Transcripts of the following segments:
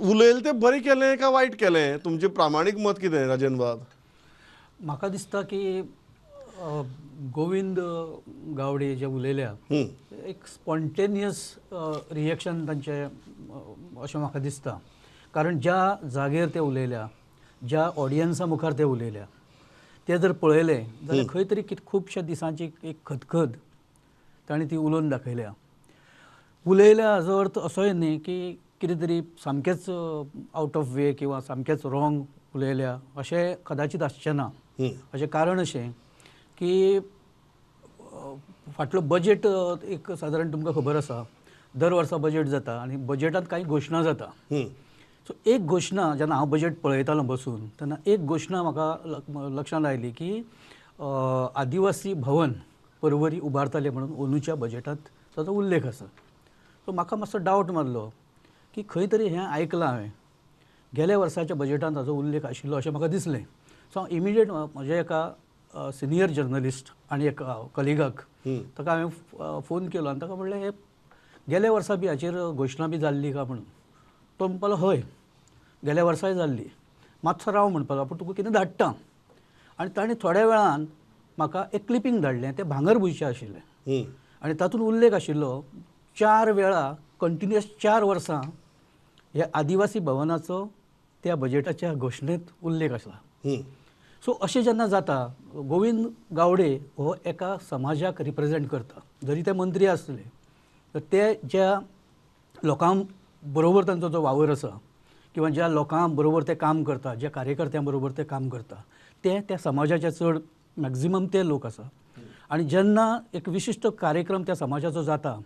उलयलें तें बरें केलें काय वायट केलें? तुमचें प्रामाणीक मत कितें राजन बाब? म्हाका दिसता की गोविंद गावडे जे उलयल्या एक स्पॉन्टेनियस रिएक्शन तांचें अशें म्हाका दिसता. कारण ज्या जागेर ते उलयल्या, ज्या ऑडियन्सा मुखार ते उलयल्या, ते जर पळयलें जाल्यार खंय तरी खुबश्या दिसांची एक खतखत तांणी ती उलोवन दाखयल्या. उलयल्या हाजो अर्थ असोय न्ही की कितें तरी सामकेंच आउट ऑफ वे किंवा सामकेंच रॉंग उलयल्या अशें कदाचित आसचें ना. हाचें कारण अशें की फाटलो बजेट एक सादारण तुमकां खबर आसा, दर वर्सा बजेट जाता आनी बजेटांत कांय घोशणा जाता. सो एक घोशणा जेन्ना हांव बजेट पळयतालो बसून तेन्ना एक घोशणा म्हाका लक्षांत आयली की आदिवासी भवन परवरी उबारतले म्हणून अंदूच्या बजेटांत ताचो उल्लेख आसा. सो म्हाका मातसो डावट मारलो की खंय तरी हें आयकलां हांवें, गेल्या वर्साच्या बजेटांत ताचो उल्लेख आशिल्लो अशें म्हाका दिसलें. सो हांव इमिडिएट म्हज्या एका सिनियर जर्नलिस्ट आनी एक कलिगाक ताका हांवें फोन केलो आनी ताका म्हणलें हे गेल्या वर्सा बी हाचेर घोशणा बी जाल्ली काय म्हणून. तो म्हणपालो हय गेल्या वर्साय जाल्ली, मातसो राव म्हणपालो पूण तुका कितें धाडटा. आनी ताणें थोड्या वेळान म्हाका एक क्लिपींग धाडलें, तें भांगरभूंयचें आशिल्लें आनी तातूंत उल्लेख आशिल्लो 4 वेळा कंटिन्युअस 4 वर्सां ह्या आदिवासी भवनाचो त्या बजेटाच्या घोशणेंत उल्लेख आसला. सो अशें जेन्ना जाता, गोविंद गावडे हो एका समाजाक रिप्रेजेंट करता. जरी ते मंत्री आसले तर ते ज्या लोकां बरोबर तांचो जो वावर आसा किंवा ज्या लोकां बरोबर ते काम करता, ज्या कार्यकर्त्यां बरोबर ते काम करता, ते त्या समाजाचे चड मॅक्झिमम ते लोक आसा. आनी जेन्ना एक विशिश्ट कार्यक्रम त्या समाजाचो जाता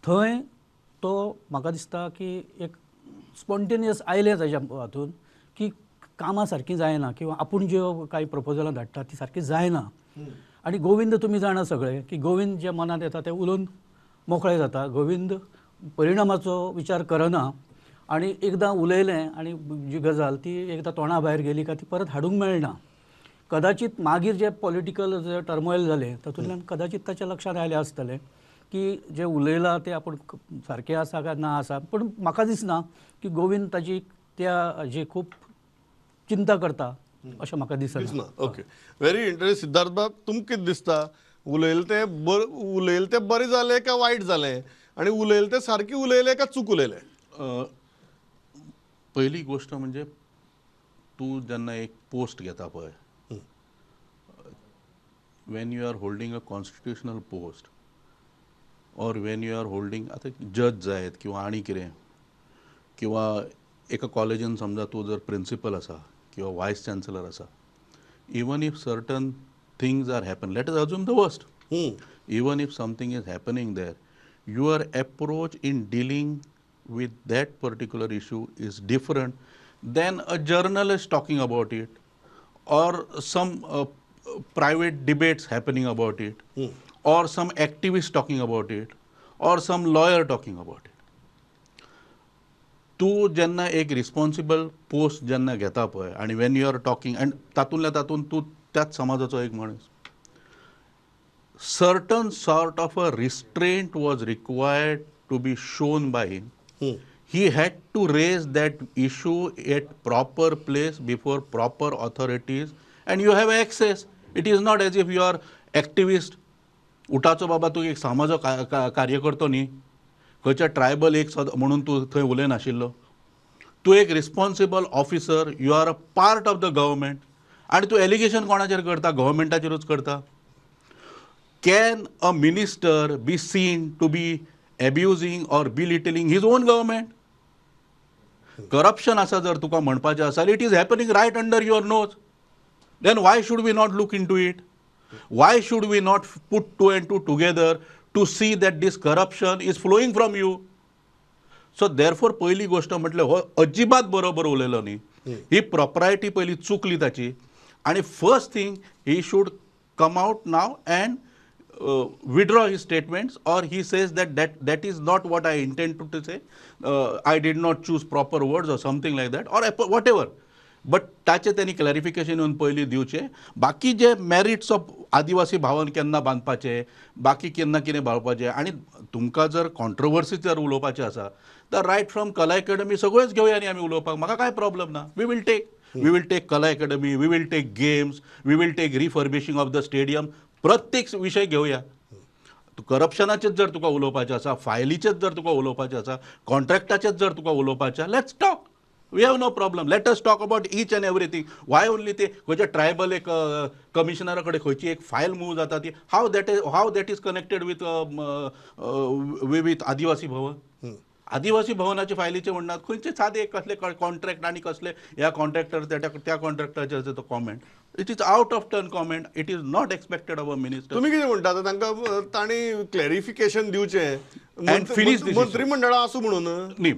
थंय तो म्हाका दिसता की एक स्पॉन्टेनियस आयलें ताच्या हातून की कामां सारकीं जायना किंवा आपूण ज्यो कांय प्रपोजलां धाडटा ती सारकी जायना. आनी गोविंद तुमी जाणा सगळे की गोविंद जे मनांत येता ते उलोवन मोकळे जाता. गोविंद परिणामाचो विचार करना आनी एकदां उलयलें आनी जी गजाल ती एकदां तोंडा भायर गेली काय ती परत हाडूंक मेळना. कदाचित मागीर जे पॉलिटिकल जे टर्मोयल जालें तातूंतल्यान कदाचित ताच्या लक्षांत आयलें आसतलें की जे उलयलां तें आपूण सारकें आसा काय ना आसा. पूण म्हाका दिसना की गोविंद ताची त्या हाजी खूब चिंता करता अशें म्हाका दिसना. Okay, very interesting. सिद्धार्थ बाब, तुमकां कितें दिसता? उलयलें तें बरें जालें काय वायट जालें? आनी उलयलें तें सारकें उलयलें काय चूक उलयलें? पहिली गोष्ट म्हणजे तूं जेन्ना एक पोस्ट घेता पळय, when you are holding a constitutional post or when you are holding, आतां जज जायत किंवा आनी कितें, किंवा एका कॉलेजीन समजा तूं जर प्रिंसिपल आसा किंवा वायस चान्सलर आसा, even if certain things are happen, let us assume the worst, even if something is happening there, your approach in dealing with that particular issue is different than a journalist talking about it or some private debates happening about it or some activist talking about it or some lawyer talking about it. तूं जेन्ना एक responsible post जेन्ना घेता पळय आनी Wien you R talking आनी तातूंतल्या तातूंत तूं त्याच समाजाचो एक मनीस, certain sort of a restraint was required to be shown by him. He had to raise that issue at proper place before proper authorities and you have access. It is not as if you are activist. उठाचो बाबा तूं एक समाजो कार्यकर्तो न्ही, खंयच्या tribal एक म्हणून तूं थंय उलयनाशिल्लो. तूं एक responsible officer, you are a part of the government आनी तूं एलिगेशन कोणाचेर करता? गव्हर्मेंटाचेरूच करता. Can a minister be seen to be abusing or belittling his own government? Corruption asa jar tuka म्हणपाचें आसा, it is happening right under your nose. Then why should we not look into it? Why should we not put two and two together to see that this corruption is flowing from you? So therefore पहिली गोष्ट म्हटल्यार हो अजिबात बरोबर उलयलो न्ही. ही प्रॉपरायटी पहिली चुकली ताची. आनी first thing he should come out now and withdraw his statements, or he says that is not what I intend to say, I did not choose proper words or something like that, or whatever. But ताचे त्यांनी clarification येवन पयलीं दिवचें. बाकी जे मॅरिट्स of आदिवासी भावन केन्ना बांदपाचे, बाकी केन्ना कितें बांदपाचें, आनी तुमकां जर कॉन्ट्रोवर्सी जर उलोवपाचें आसा तर रायट फ्रॉम कला अकॅडमी सगळ्योच घेवया न्ही आमी उलोवपाक. म्हाका काय प्रॉब्लेम ना. We will take Kala Academy, we will take games, we will take refurbishing of the stadium. प्रत्येक विशय घेवया. करप्शनाचेच जर तुका उलोवपाचें आसा, फायलीचेच जर तुका उलोवपाचें आसा, कॉन्ट्रॅक्टाचेच जर तुका उलोवपाचें, let's talk. We have no problem. Let us talk about each and everything. Why only ते खंयच्या ट्रायबल एक कमिशनरा कडेन खंयची एक फायल मूव जाता ती हाव दॅट इज कनेक्टेड विथ आदिवासी भवन. आदिवासी भवनाच्या फायलीचे म्हणणात खंयचे सादे कसले कॉन्ट्रॅक्ट आनी कसले ह्या कॉन्ट्रॅक्टर त्या कॉन्ट्रॅक्टाचेर तो comment. It is out of turn comment. It is not expected of a minister. तुम्ही कितें म्हणटा तांकां तांणी क्लॅरिफिकेशन दिवचें And finish this issue. मंत्रिमंडळा आसूं म्हणून. न्ही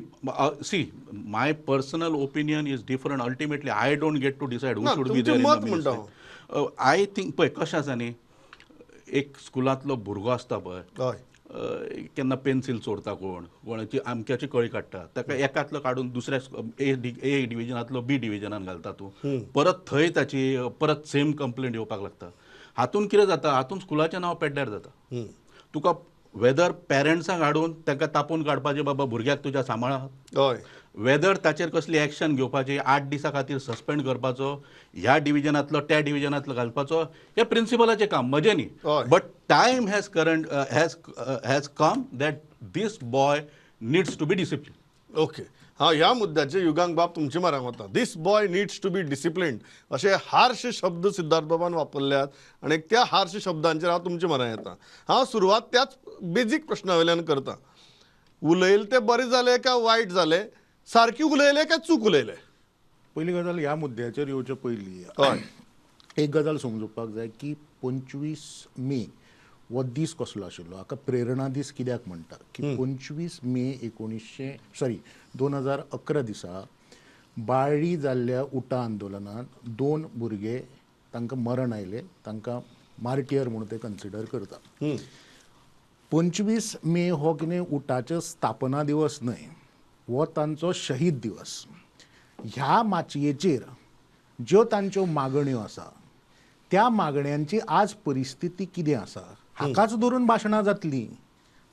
see my personal opinion is different. Ultimately I don't get to decide who should be there in the minister. I think पळय कशें आसा न्ही, एक स्कुलांतलो भुरगो आसता पळय, हय केन्ना पेन्सिल चोरता कोणाची अमक्याची कळी काडटा, ताका एकांतलो काडून दुसऱ्या ए डिव्हिजनांतलो बी डिव्हिजनान घालता तूं, परत थंय ताची परत सेम कंप्लेंट येवपाक लागता. हातून कितें जाता, हातून स्कुलाचें नांव पेड्ड्यार जाता. तुका वेदर पेरंट्सांक हाडून तांकां तापोवन काडपाचें, बाबा भुरग्याक तुज्या सांबाळात, हय वेदर ताचेर कसली एक्शन घेवपाची, 8 दिसां खातीर सस्पेंड करपाचो, ह्या डिव्हिजनांतलो त्या डिव्हिजनांतलो घालपाचो, हें प्रिंसिपलाचें काम, म्हजें न्ही. But time has come that this boy needs to be discipline. Okay. हांव ह्या मुद्द्याचेर युगांक बाब तुमचे म्हऱ्यांत वता. This boy needs to be disciplined अशे हार्श शब्द सिद्धार्थ बाबान वापरल्यात आनी त्या हार्श शब्दांचेर हांव तुमचे म्हऱ्यांत येता. हांव सुरवात त्याच बेजीक प्रश्नावयल्यान करता. उलयले ते बरें जालें काय वायट जालें? सारकी उलयले काय चूक उलयले? पहिली गजाल ह्या मुद्द्याचेर येवचे पयलीं हय एक गजाल समजुपाक जाय की 25 मे हो दीस कसलो आशिल्लो. हाका प्रेरणा दीस कित्याक म्हणटात की 25 मे 2011 दिसा बाळ्ळी जाल्ल्या उटा आंदोलनात 2 भुरगे तांकां मरण आयलें, तांकां मार्टियर म्हणून ते कन्सिडर करतात. 25 मे हो कितें उटाचो स्थापना दिवस न्हय, हो तांचो शहीद दिवस. ह्या माचयेचेर ज्यो तांच्यो मागण्यो आसा त्या मागण्यांची आज परिस्थिती कितें आसा हाकाच धरून भाशणां जातलीं.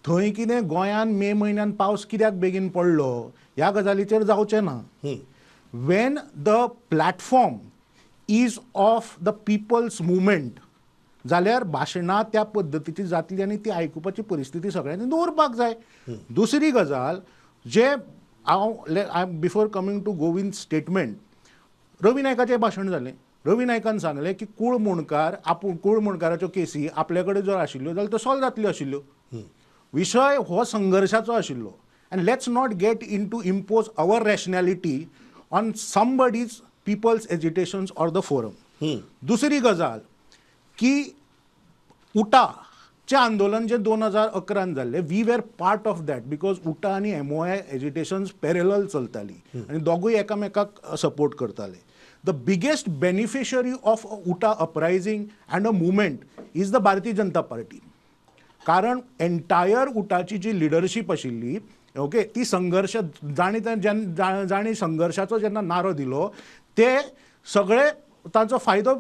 थंय कितें गोंयान मे म्हयन्यान पावस कित्याक बेगीन पडलो ह्या गजालीचेर जावचें ना. When the platform is of the people's movement जाल्यार भाशणां त्या पद्दतीची जातली आनी ती आयकुपाची परिस्थिती सगळ्यांनी दवरपाक जाय. दुसरी गजाल जे हांव before coming to Govind statement, Ravi नायकाचें भाशण जालें. रवी नायकान सांगलें की कूळ मुणकाराच्यो केसी आपले कडेन जर आशिल्ल्यो जाल्यार त्यो सॉल्व जातल्यो आशिल्ल्यो. विशय हो संघर्शाचो आशिल्लो. And let's not get into impose our rationality on somebody's people's agitations or the forum. दुसरी गजाल की उटाचें आंदोलन जें 2011 जाल्लें, we were part of that because UTAA आनी MOI एजिटेशन्स पॅरलल चलतालीं आनी दोगूय एकामेकाक सपोर्ट करताले. The biggest beneficiary of Uta uprising and a movement is the Bharatiya Janata Party. कारण एंटायर उटाची जी लिडरशीप आशिल्ली, ओके, ती संघर्श जाणी संघर्शाचो जेन्ना नारो दिलो ते सगळे तांचो फायदो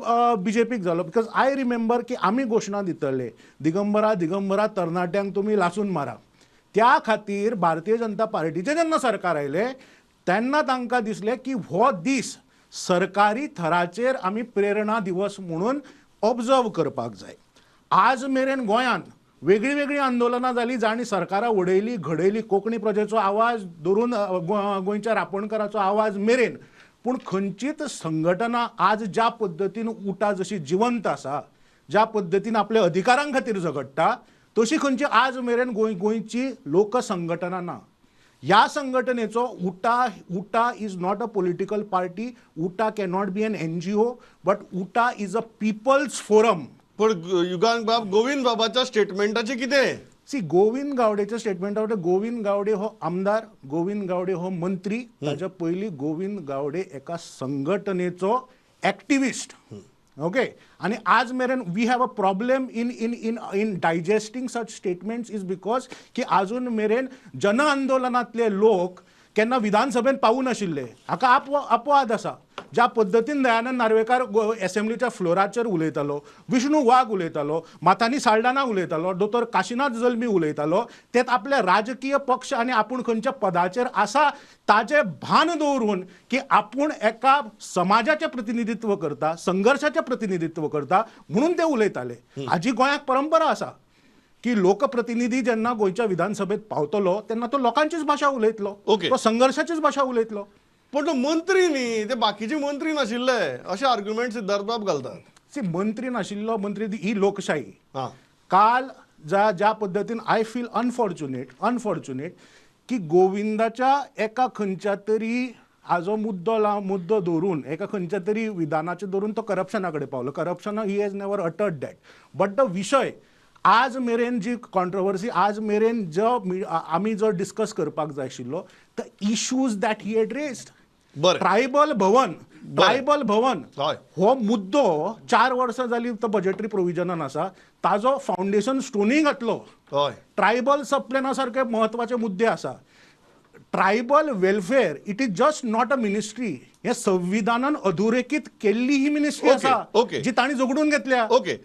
BJPक जालो. बिकॉज आय रिमेंबर की आमी घोशणा दितले दिगंबरा तरणाट्यांक तुमी लासून मारा. त्या खातीर भारतीय जनता पार्टीचे जेन्ना सरकार आयले तेन्ना तांकां दिसलें की हो दीस सरकारी थराचेर आमी प्रेरणा दिवस म्हणून ऑब्जर्व करपाक जाय. आज मेरेन गोंयान वेगळी वेगळी आंदोलनां जालीं, जाणी सरकारां उडयली घडयली, कोंकणी प्रजेचो आवाज धरून गोंयच्या रापणकाराचो आवाज मेरेन. पूण खंयचीच संघटना आज ज्या पद्दतीन उटा जशी जिवंत आसा, ज्या पद्दतीन आपल्या अधिकारां खातीर झगडटा, तशी खंयची आज मेरेन गोंयची लोक संघटना ना. ह्या संघटनेचो UTAA is not a political party. UTAA cannot be an NGO, but UTAA is a people's forum. पण युगांक बाब गोविंद बाबाच्या स्टेटमेंटाचें कितें? सी गोविंद गावडेच्या स्टेटमेंटा गोविंद गावडे हो आमदार, गोविंद गावडे हो मंत्री, ताच्या पयलीं गोविंद गावडे एका संघटनेचो एक्टिविस्ट. ओके, आणि आज मेरेन we have a problem in digesting such statements is because की अजून मेरेन जन आंदोलनातले लोक केन्ना विधानसभेत पावूं नाशिल्ले. हाका अपवाद आसा. ज्या पद्दतीन दयानंद नार्वेकार असेंब्लीच्या फ्लोराचेर उलयतालो, विष्णू वाघ उलयतालो, माथानी साल्डाना उलयतालो, दोतोर काशीनाथ जल्मी उलयतालो, तेच आपले राजकीय पक्ष आनी आपूण खंयच्या पदाचेर आसा ताचे भान दवरून की आपूण एका समाजाचें प्रतिनिधित्व करता, संघर्षाचें प्रतिनिधित्व करता म्हणून ते उलयताले. हाजी गोंयाक परंपरा आसा की लोकप्रतिनिधी जेन्ना गोंयच्या विधानसभेत पावतलो तेन्ना तो लोकांचीच भाशा उलयतलो, ओके. तो संघर्षाचीच भाशा उलयतलो. पण तो मंत्री न्ही, ते बाकीचे मंत्री नाशिल्ले अशे आर्ग्युमेंट सिद्धार्थ बाब घालतात. सी मंत्री नाशिल्लो, मंत्री ही लोकशाही. हां काल ज्या पद्दतीन आय फील अनफॉर्च्युनेट की गोविंदाच्या एका खंयच्या तरी हाजो मुद्दो दवरून एका खंयच्या तरी विधानाचे दवरून तो करप्शना कडेन पावलो. Corruption he has never uttered that. But the विशय आज मेरेन जी कॉन्ट्रोवर्सी आज मेरेन आमी जो डिस्कस करपाक जाय आशिल्लो the issues that he had raised. बरें. ट्रायबल भवन हय. हो मुद्दो 4 वर्सां जाली तो बजेटरी प्रोविजनान आसा, ताजो फावंडेशन स्टोनी घातलो. हय. ट्रायबल सबप्लॅना सारखे म्हत्वाचे मुद्दे आसा. Tribal welfare it is just not a ministry. हे संविधानान अधोरेखित केल्ली ही मिनिस्ट्री ओके, आसा ओके. जी तांणी झगडून घेतल्या. ओके